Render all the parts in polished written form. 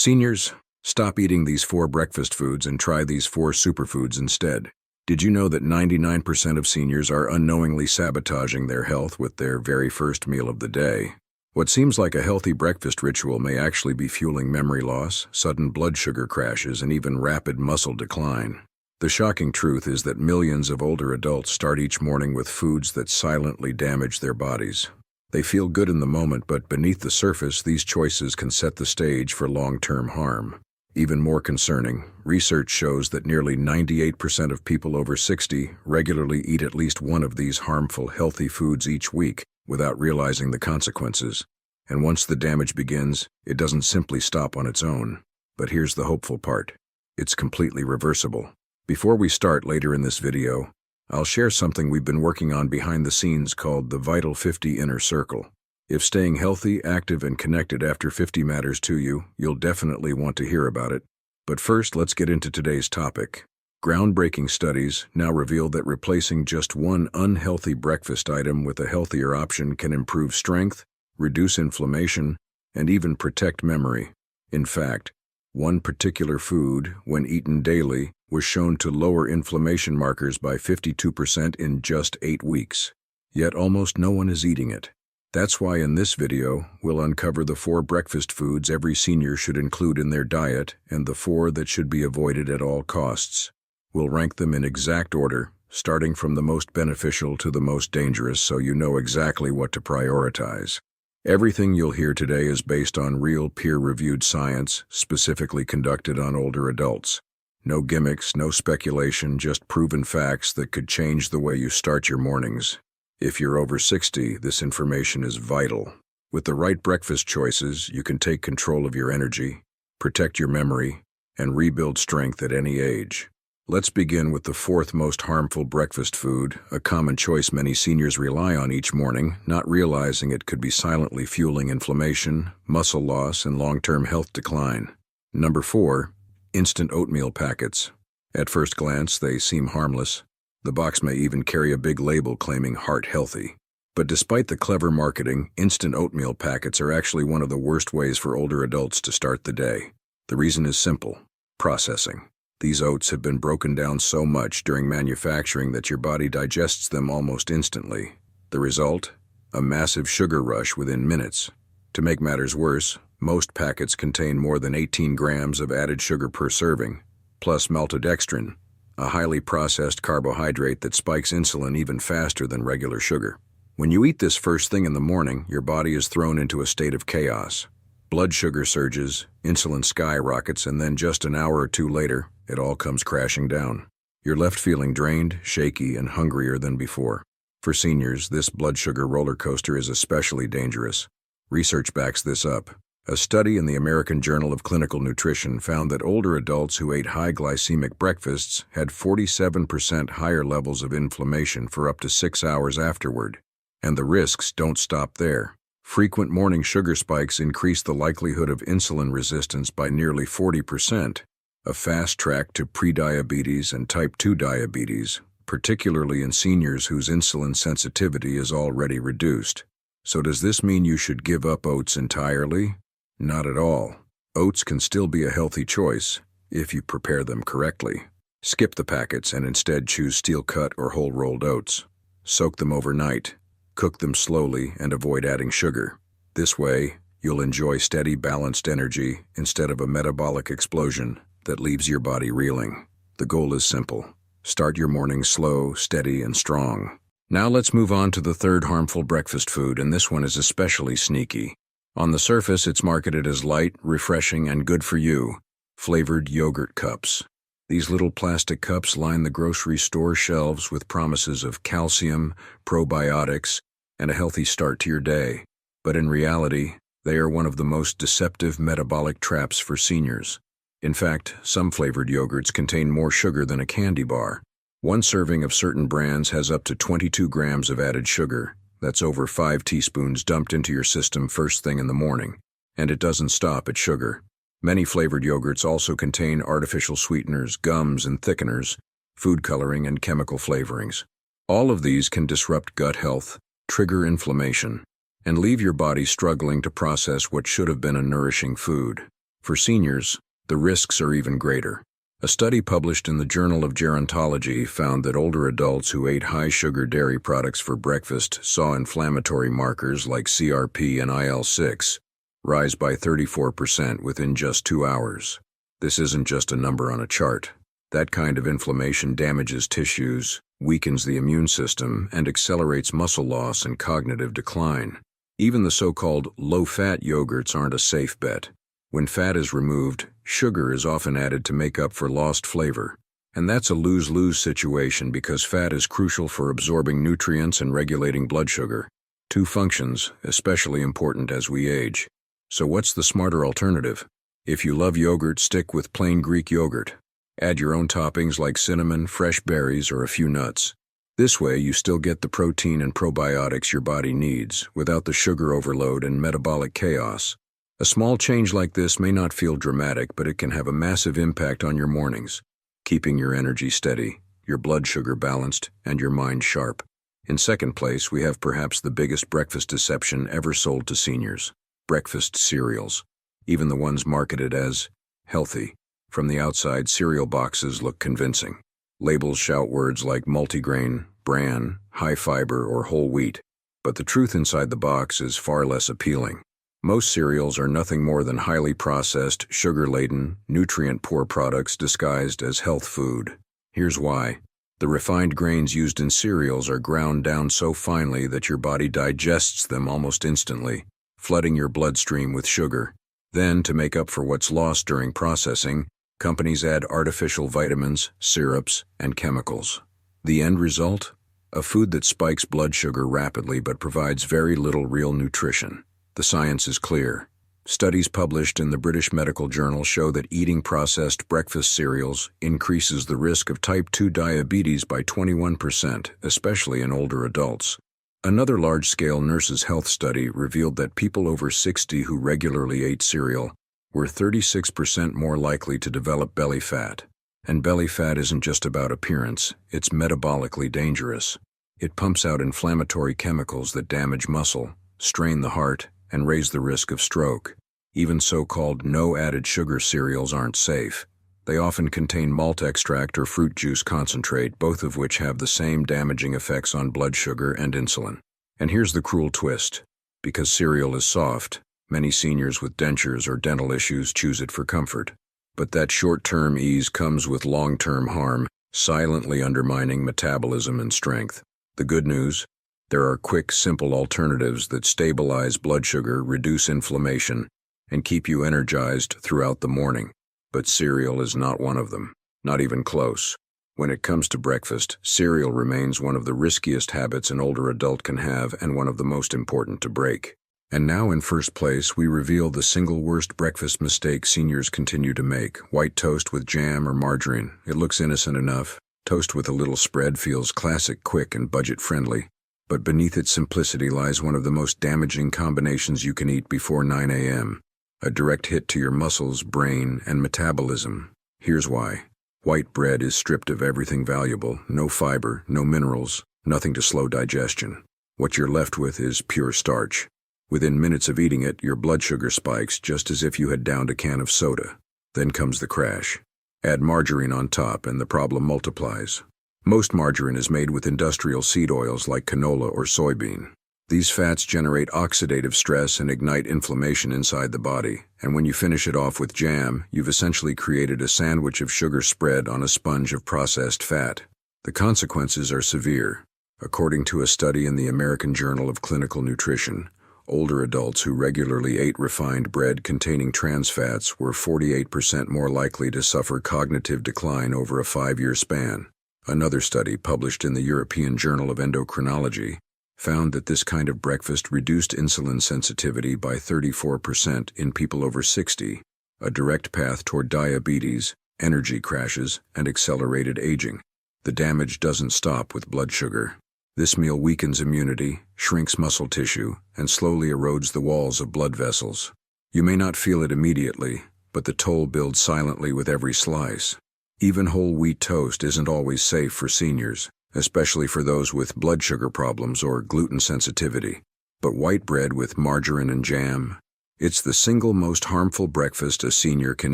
Seniors, stop eating these 4 breakfast foods and try these 4 superfoods instead. Did you know that 99% of seniors are unknowingly sabotaging their health with their very first meal of the day? What seems like a healthy breakfast ritual may actually be fueling memory loss, sudden blood sugar crashes, and even rapid muscle decline. The shocking truth is that millions of older adults start each morning with foods that silently damage their bodies. They feel good in the moment, but beneath the surface, these choices can set the stage for long-term harm. Even more concerning, research shows that nearly 98% of people over 60 regularly eat at least one of these harmful, healthy foods each week without realizing the consequences. And once the damage begins, it doesn't simply stop on its own. But here's the hopeful part. It's completely reversible. Before we start later in this video, I'll share something we've been working on behind the scenes called the Vital 50 Inner Circle. If staying healthy, active, and connected after 50 matters to you, you'll definitely want to hear about it. But first, let's get into today's topic. Groundbreaking studies now reveal that replacing just one unhealthy breakfast item with a healthier option can improve strength, reduce inflammation, and even protect memory. In fact, one particular food, when eaten daily, was shown to lower inflammation markers by 52% in just 8 weeks. Yet almost no one is eating it. That's why in this video, we'll uncover the 4 breakfast foods every senior should include in their diet and the 4 that should be avoided at all costs. We'll rank them in exact order, starting from the most beneficial to the most dangerous, so you know exactly what to prioritize. Everything you'll hear today is based on real peer-reviewed science, specifically conducted on older adults. No gimmicks, no speculation, just proven facts that could change the way you start your mornings. If you're over 60, this information is vital. With the right breakfast choices, you can take control of your energy, protect your memory, and rebuild strength at any age. Let's begin with the 4th most harmful breakfast food, a common choice many seniors rely on each morning, not realizing it could be silently fueling inflammation, muscle loss, and long-term health decline. Number 4. Instant oatmeal packets. At first glance, they seem harmless. The box may even carry a big label claiming heart healthy. But despite the clever marketing, instant oatmeal packets are actually one of the worst ways for older adults to start the day. The reason is simple: processing. These oats have been broken down so much during manufacturing that your body digests them almost instantly. The result? A massive sugar rush within minutes. To make matters worse, most packets contain more than 18 grams of added sugar per serving, plus maltodextrin, a highly processed carbohydrate that spikes insulin even faster than regular sugar. When you eat this first thing in the morning, your body is thrown into a state of chaos. Blood sugar surges, insulin skyrockets, and then just an hour or 2 later, it all comes crashing down. You're left feeling drained, shaky, and hungrier than before. For seniors, this blood sugar roller coaster is especially dangerous. Research backs this up. A study in the American Journal of Clinical Nutrition found that older adults who ate high glycemic breakfasts had 47% higher levels of inflammation for up to 6 hours afterward. And the risks don't stop there. Frequent morning sugar spikes increase the likelihood of insulin resistance by nearly 40%, a fast track to prediabetes and type 2 diabetes, particularly in seniors whose insulin sensitivity is already reduced. So does this mean you should give up oats entirely? Not at all. Oats can still be a healthy choice if you prepare them correctly. Skip the packets and instead choose steel-cut or whole-rolled oats. Soak them overnight. Cook them slowly and avoid adding sugar. This way, you'll enjoy steady, balanced energy instead of a metabolic explosion that leaves your body reeling. The goal is simple. Start your morning slow, steady, and strong. Now let's move on to the 3rd harmful breakfast food, and this one is especially sneaky. On the surface, it's marketed as light, refreshing, and good for you: flavored yogurt cups. These little plastic cups line the grocery store shelves with promises of calcium, probiotics, and a healthy start to your day. But in reality, they are one of the most deceptive metabolic traps for seniors. In fact, some flavored yogurts contain more sugar than a candy bar. One serving of certain brands has up to 22 grams of added sugar. That's over 5 teaspoons dumped into your system first thing in the morning. And it doesn't stop at sugar. Many flavored yogurts also contain artificial sweeteners, gums, and thickeners, food coloring, and chemical flavorings. All of these can disrupt gut health, trigger inflammation, and leave your body struggling to process what should have been a nourishing food. For seniors, the risks are even greater. A study published in the Journal of Gerontology found that older adults who ate high-sugar dairy products for breakfast saw inflammatory markers like CRP and IL-6 rise by 34% within just 2 hours. This isn't just a number on a chart. That kind of inflammation damages tissues, weakens the immune system, and accelerates muscle loss and cognitive decline. Even the so-called low-fat yogurts aren't a safe bet. When fat is removed, sugar is often added to make up for lost flavor. And that's a lose-lose situation because fat is crucial for absorbing nutrients and regulating blood sugar. Two functions, especially important as we age. So what's the smarter alternative? If you love yogurt, stick with plain Greek yogurt. Add your own toppings like cinnamon, fresh berries, or a few nuts. This way, you still get the protein and probiotics your body needs, without the sugar overload and metabolic chaos. A small change like this may not feel dramatic, but it can have a massive impact on your mornings, keeping your energy steady, your blood sugar balanced, and your mind sharp. In second place, we have perhaps the biggest breakfast deception ever sold to seniors: breakfast cereals. Even the ones marketed as healthy. From the outside, cereal boxes look convincing. Labels shout words like multigrain, bran, high fiber, or whole wheat. But the truth inside the box is far less appealing. Most cereals are nothing more than highly processed, sugar-laden, nutrient-poor products disguised as health food. Here's why. The refined grains used in cereals are ground down so finely that your body digests them almost instantly, flooding your bloodstream with sugar. Then, to make up for what's lost during processing, companies add artificial vitamins, syrups, and chemicals. The end result? A food that spikes blood sugar rapidly but provides very little real nutrition. The science is clear. Studies published in the British Medical Journal show that eating processed breakfast cereals increases the risk of type 2 diabetes by 21%, especially in older adults. Another large-scale nurses' health study revealed that people over 60 who regularly ate cereal were 36% more likely to develop belly fat. And belly fat isn't just about appearance, it's metabolically dangerous. It pumps out inflammatory chemicals that damage muscle, strain the heart, and raise the risk of stroke. Even so-called no-added sugar cereals aren't safe. They often contain malt extract or fruit juice concentrate, both of which have the same damaging effects on blood sugar and insulin. And here's the cruel twist. Because cereal is soft, many seniors with dentures or dental issues choose it for comfort. But that short-term ease comes with long-term harm, silently undermining metabolism and strength. The good news? There are quick, simple alternatives that stabilize blood sugar, reduce inflammation, and keep you energized throughout the morning. But cereal is not one of them, not even close. When it comes to breakfast, cereal remains one of the riskiest habits an older adult can have and one of the most important to break. And now in first place, we reveal the single worst breakfast mistake seniors continue to make: white toast with jam or margarine. It looks innocent enough. Toast with a little spread feels classic, quick, and budget-friendly. But beneath its simplicity lies one of the most damaging combinations you can eat before 9 a.m. A direct hit to your muscles, brain, and metabolism. Here's why. White bread is stripped of everything valuable: no fiber, no minerals, nothing to slow digestion. What you're left with is pure starch. Within minutes of eating it, your blood sugar spikes just as if you had downed a can of soda. Then comes the crash. Add margarine on top and the problem multiplies. Most margarine is made with industrial seed oils like canola or soybean. These fats generate oxidative stress and ignite inflammation inside the body, and when you finish it off with jam, you've essentially created a sandwich of sugar spread on a sponge of processed fat. The consequences are severe. According to a study in the American Journal of Clinical Nutrition, older adults who regularly ate refined bread containing trans fats were 48% more likely to suffer cognitive decline over a 5-year span. Another study published in the European Journal of Endocrinology found that this kind of breakfast reduced insulin sensitivity by 34% in people over 60, a direct path toward diabetes, energy crashes, and accelerated aging. The damage doesn't stop with blood sugar. This meal weakens immunity, shrinks muscle tissue, and slowly erodes the walls of blood vessels. You may not feel it immediately, but the toll builds silently with every slice. Even whole wheat toast isn't always safe for seniors, especially for those with blood sugar problems or gluten sensitivity. But white bread with margarine and jam? It's the single most harmful breakfast a senior can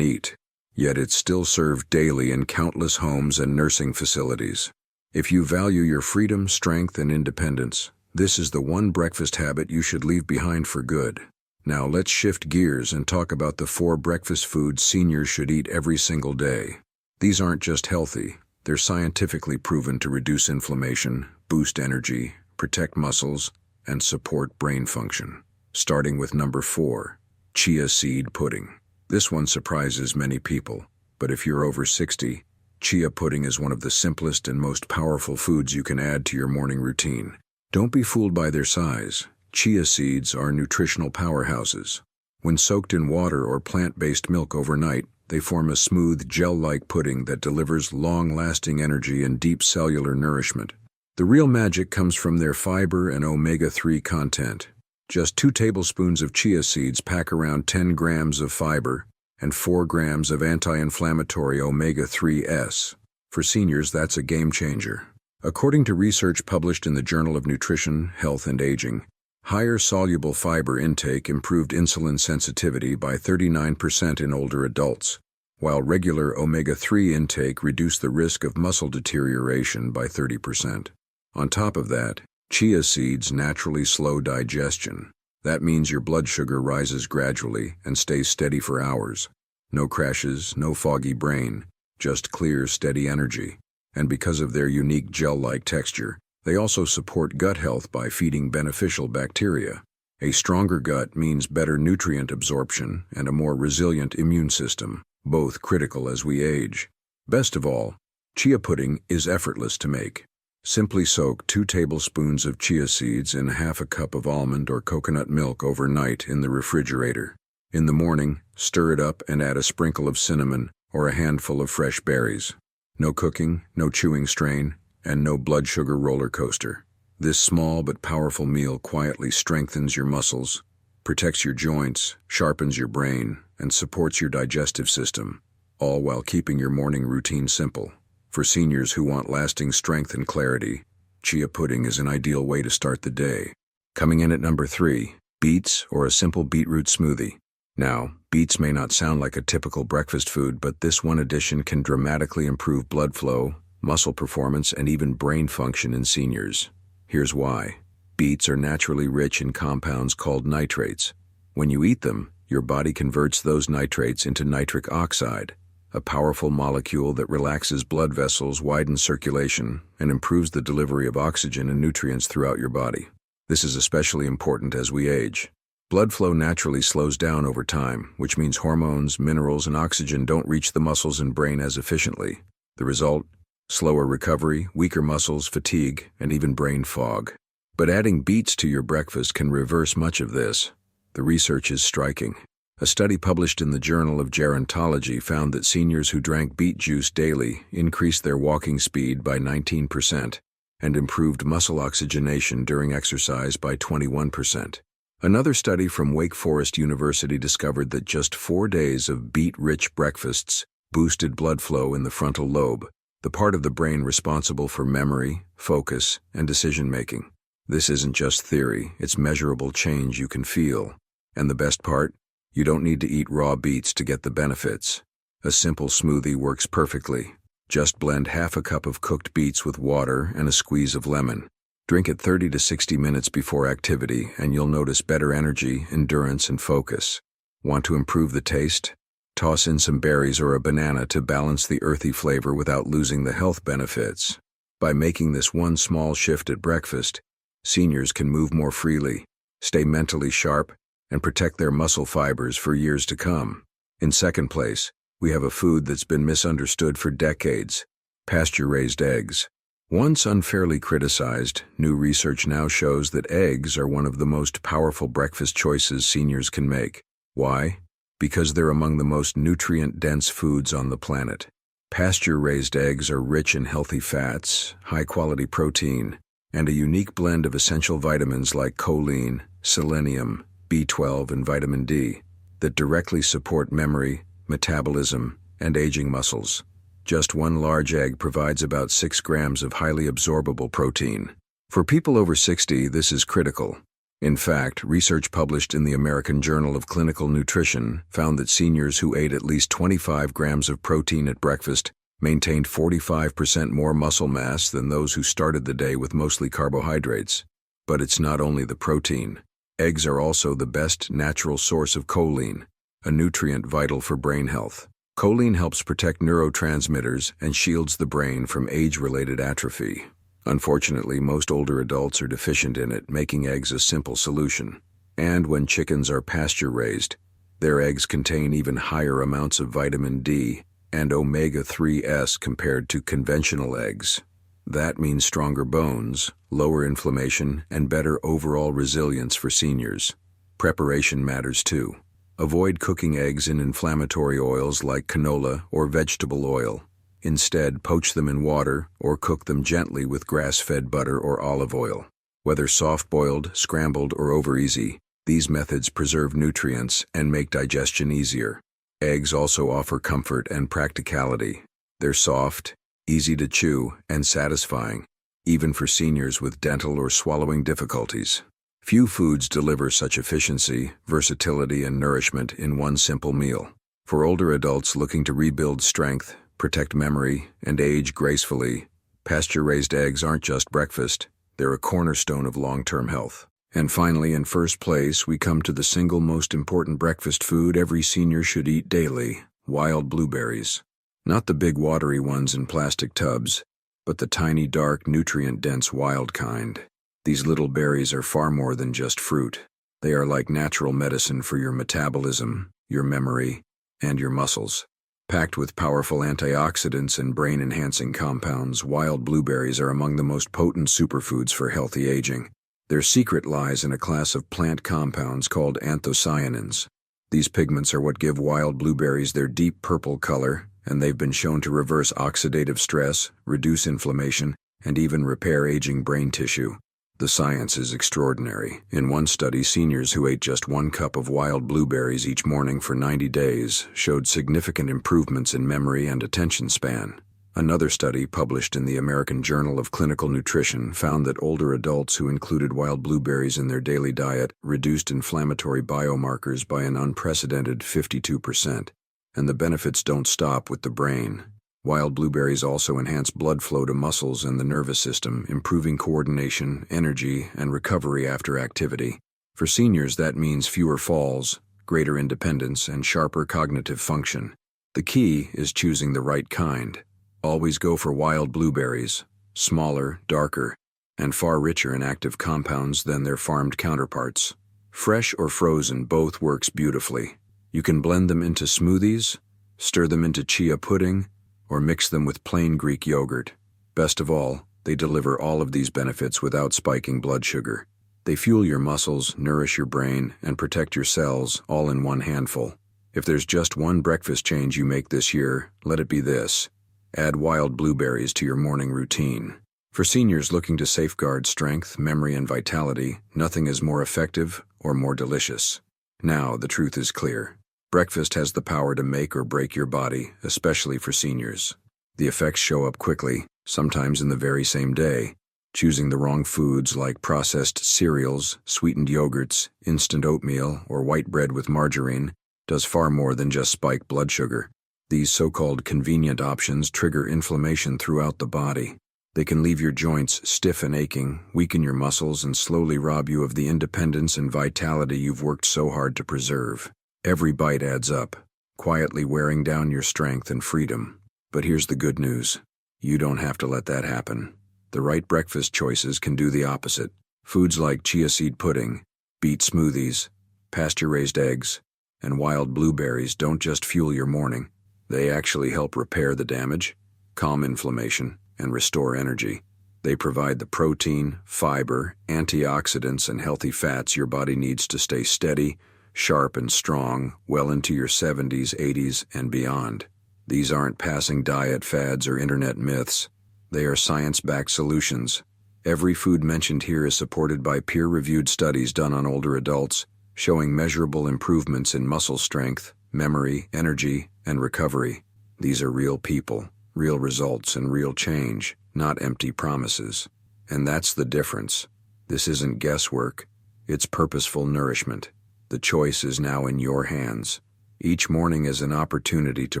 eat, yet it's still served daily in countless homes and nursing facilities. If you value your freedom, strength, and independence, this is the one breakfast habit you should leave behind for good. Now let's shift gears and talk about the 4 breakfast foods seniors should eat every single day. These aren't just healthy, they're scientifically proven to reduce inflammation, boost energy, protect muscles, and support brain function. Starting with number 4, chia seed pudding. This one surprises many people, but if you're over 60, chia pudding is one of the simplest and most powerful foods you can add to your morning routine. Don't be fooled by their size. Chia seeds are nutritional powerhouses. When soaked in water or plant-based milk overnight, they form a smooth, gel-like pudding that delivers long-lasting energy and deep cellular nourishment. The real magic comes from their fiber and omega-3 content. Just 2 tablespoons of chia seeds pack around 10 grams of fiber and 4 grams of anti-inflammatory omega-3s. For seniors, that's a game changer. According to research published in the Journal of Nutrition, Health and Aging, higher soluble fiber intake improved insulin sensitivity by 39% in older adults, while regular omega-3 intake reduced the risk of muscle deterioration by 30%. On top of that, chia seeds naturally slow digestion. That means your blood sugar rises gradually and stays steady for hours. No crashes, no foggy brain, just clear, steady energy. And because of their unique gel-like texture, they also support gut health by feeding beneficial bacteria. A stronger gut means better nutrient absorption and a more resilient immune system, both critical as we age. Best of all, chia pudding is effortless to make. Simply soak 2 tablespoons of chia seeds in half a cup of almond or coconut milk overnight in the refrigerator. In the morning, stir it up and add a sprinkle of cinnamon or a handful of fresh berries. No cooking, no chewing strain, and no blood sugar roller coaster. This small but powerful meal quietly strengthens your muscles, protects your joints, sharpens your brain, and supports your digestive system, all while keeping your morning routine simple. For seniors who want lasting strength and clarity, chia pudding is an ideal way to start the day. Coming in at number 3, beets or a simple beetroot smoothie. Now, beets may not sound like a typical breakfast food, but this one addition can dramatically improve blood flow, muscle performance, and even brain function in seniors. Here's why. Beets are naturally rich in compounds called nitrates. When you eat them, your body converts those nitrates into nitric oxide, a powerful molecule that relaxes blood vessels, widens circulation, and improves the delivery of oxygen and nutrients throughout your body. This is especially important as we age. Blood flow naturally slows down over time, which means hormones, minerals, and oxygen don't reach the muscles and brain as efficiently. The result? Slower recovery, weaker muscles, fatigue, and even brain fog. But adding beets to your breakfast can reverse much of this. The research is striking. A study published in the Journal of Gerontology found that seniors who drank beet juice daily increased their walking speed by 19% and improved muscle oxygenation during exercise by 21%. Another study from Wake Forest University discovered that just 4 days of beet-rich breakfasts boosted blood flow in the frontal lobe, the part of the brain responsible for memory, focus, and decision-making. This isn't just theory, it's measurable change you can feel. And the best part? You don't need to eat raw beets to get the benefits. A simple smoothie works perfectly. Just blend half a cup of cooked beets with water and a squeeze of lemon. Drink it 30 to 60 minutes before activity, and you'll notice better energy, endurance, and focus. Want to improve the taste? Toss in some berries or a banana to balance the earthy flavor without losing the health benefits. By making this one small shift at breakfast, seniors can move more freely, stay mentally sharp, and protect their muscle fibers for years to come. In second place, we have a food that's been misunderstood for decades: pasture-raised eggs. Once unfairly criticized, new research now shows that eggs are one of the most powerful breakfast choices seniors can make. Why? Because they're among the most nutrient-dense foods on the planet. Pasture-raised eggs are rich in healthy fats, high-quality protein, and a unique blend of essential vitamins like choline, selenium, B12, and vitamin D that directly support memory, metabolism, and aging muscles. Just one large egg provides about 6 grams of highly absorbable protein. For people over 60, this is critical. In fact, research published in the American Journal of Clinical Nutrition found that seniors who ate at least 25 grams of protein at breakfast maintained 45% more muscle mass than those who started the day with mostly carbohydrates. But it's not only the protein. Eggs are also the best natural source of choline, a nutrient vital for brain health. Choline helps protect neurotransmitters and shields the brain from age-related atrophy. Unfortunately, most older adults are deficient in it, making eggs a simple solution. And when chickens are pasture-raised, their eggs contain even higher amounts of vitamin D and omega-3s compared to conventional eggs. That means stronger bones, lower inflammation, and better overall resilience for seniors. Preparation matters too. Avoid cooking eggs in inflammatory oils like canola or vegetable oil. Instead, poach them in water or cook them gently with grass-fed butter or olive oil. Whether soft-boiled, scrambled, or over-easy, these methods preserve nutrients and make digestion easier. Eggs also offer comfort and practicality. They're soft, easy to chew, and satisfying, even for seniors with dental or swallowing difficulties. Few foods deliver such efficiency, versatility, and nourishment in one simple meal. For older adults looking to rebuild strength, protect memory, and age gracefully, pasture-raised eggs aren't just breakfast, they're a cornerstone of long-term health. And finally, in first place, we come to the single most important breakfast food every senior should eat daily: wild blueberries. Not the big watery ones in plastic tubs, but the tiny, dark, nutrient-dense wild kind. These little berries are far more than just fruit. They are like natural medicine for your metabolism, your memory, and your muscles. Packed with powerful antioxidants and brain-enhancing compounds, wild blueberries are among the most potent superfoods for healthy aging. Their secret lies in a class of plant compounds called anthocyanins. These pigments are what give wild blueberries their deep purple color, and they've been shown to reverse oxidative stress, reduce inflammation, and even repair aging brain tissue. The science is extraordinary. In one study, seniors who ate just 1 cup of wild blueberries each morning for 90 days showed significant improvements in memory and attention span. Another study, published in the American Journal of Clinical Nutrition, found that older adults who included wild blueberries in their daily diet reduced inflammatory biomarkers by an unprecedented 52%. And the benefits don't stop with the brain. Wild blueberries also enhance blood flow to muscles and the nervous system, improving coordination, energy, and recovery after activity. For seniors, that means fewer falls, greater independence, and sharper cognitive function. The key is choosing the right kind. Always go for wild blueberries, smaller, darker, and far richer in active compounds than their farmed counterparts. Fresh or frozen, both works beautifully. You can blend them into smoothies, stir them into chia pudding, or mix them with plain Greek yogurt. Best of all, they deliver all of these benefits without spiking blood sugar. They fuel your muscles, nourish your brain, and protect your cells, all in one handful. If there's just one breakfast change you make this year, let it be this: add wild blueberries to your morning routine. For seniors looking to safeguard strength, memory, and vitality, nothing is more effective or more delicious. Now, the truth is clear. Breakfast has the power to make or break your body, especially for seniors. The effects show up quickly, sometimes in the very same day. Choosing the wrong foods like processed cereals, sweetened yogurts, instant oatmeal, or white bread with margarine does far more than just spike blood sugar. These so-called convenient options trigger inflammation throughout the body. They can leave your joints stiff and aching, weaken your muscles, and slowly rob you of the independence and vitality you've worked so hard to preserve. Every bite adds up, quietly wearing down your strength and freedom. But here's the good news. You don't have to let that happen. The right breakfast choices can do the opposite. Foods like chia seed pudding, beet smoothies, pasture-raised eggs, and wild blueberries don't just fuel your morning. They actually help repair the damage, calm inflammation, and restore energy. They provide the protein, fiber, antioxidants, and healthy fats your body needs to stay steady, sharp, and strong well into your 70s, 80s, and beyond. These aren't passing diet fads or internet myths. They are science-backed solutions. Every food mentioned here is supported by peer-reviewed studies done on older adults, showing measurable improvements in muscle strength, memory, energy, and recovery. These are real people, real results, and real change, not empty promises. And that's the difference. This isn't guesswork. It's purposeful nourishment. The choice is now in your hands. Each morning is an opportunity to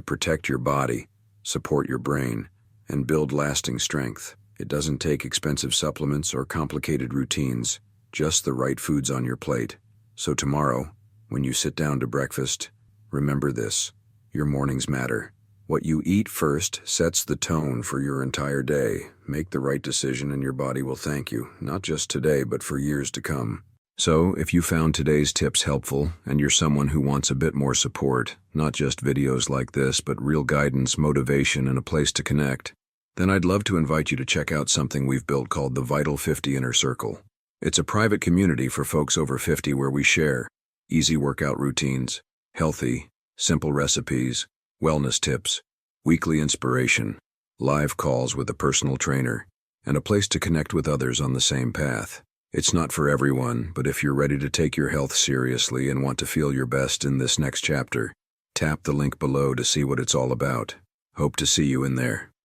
protect your body, support your brain, and build lasting strength. It doesn't take expensive supplements or complicated routines, just the right foods on your plate. So tomorrow, when you sit down to breakfast, remember this: your mornings matter. What you eat first sets the tone for your entire day. Make the right decision and your body will thank you, not just today, but for years to come. So, if you found today's tips helpful and you're someone who wants a bit more support, not just videos like this, but real guidance, motivation, and a place to connect, then I'd love to invite you to check out something we've built called the Vital 50 Inner Circle. It's a private community for folks over 50 where we share easy workout routines, healthy, simple recipes, wellness tips, weekly inspiration, live calls with a personal trainer, and a place to connect with others on the same path. It's not for everyone, but if you're ready to take your health seriously and want to feel your best in this next chapter, tap the link below to see what it's all about. Hope to see you in there.